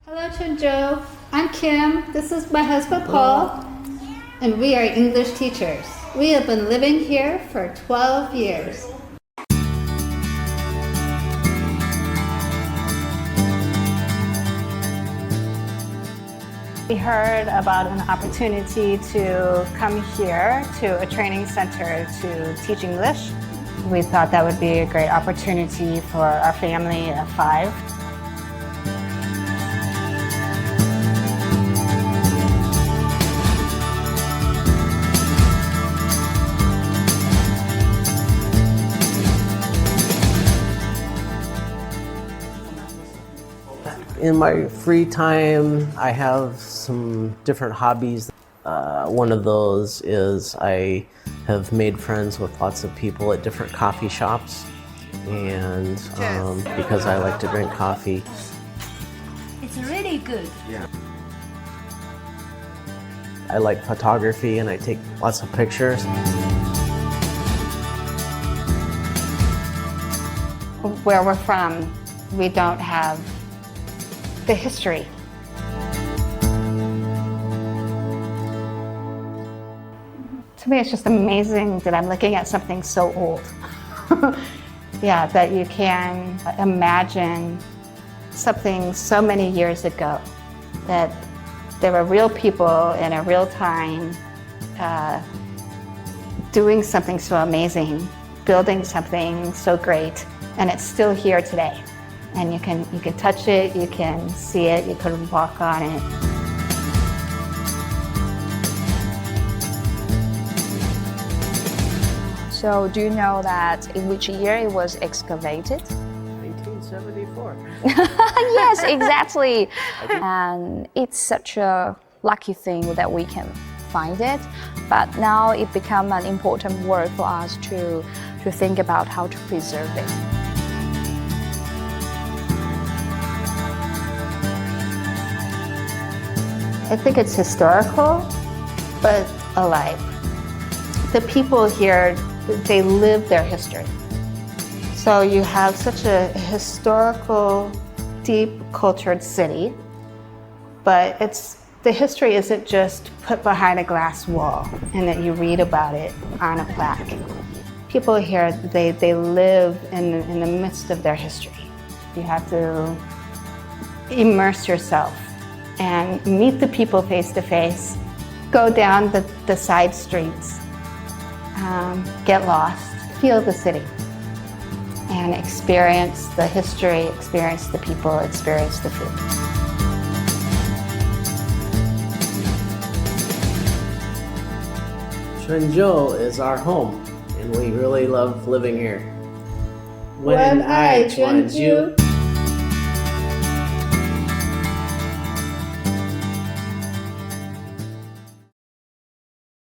Hello, Chunjo. I'm Kim. This is my husband, Paul. And we are English teachers. We have been living here for 12 years. We heard about an opportunity to come here to a training center to teach English. We thought that would be a great opportunity for our family of 5. In my free time, I have some different hobbies. One of those is I have made friends with lots of people at different coffee shops, and because I like to drink coffee. It's really good. Yeah. I like photography and I take lots of pictures. Where we're from, we don't have the history. To me, it's just amazing that I'm looking at something so old. Yeah, that you can imagine something so many years ago, that there were real people in a real time doing something so amazing, building something so great, and it's still here today. And you can touch it, you can see it, you can walk on it. So do you know that in which year it was excavated? 1974. Yes, exactly. And it's such a lucky thing that we can find it. But now it become an important work for us to think about how to preserve it. I think it's historical, but alive. The people here, they live their history. So you have such a historical, deep, cultured city, but the history isn't just put behind a glass wall and that you read about it on a plaque. People here, they live in the midst of their history. You have to immerse yourself and meet the people face to face, go down the side streets, get lost, feel the city, and experience the history, experience the people, experience the food. Chunjo is our home, and we really love living here. When I Chunju.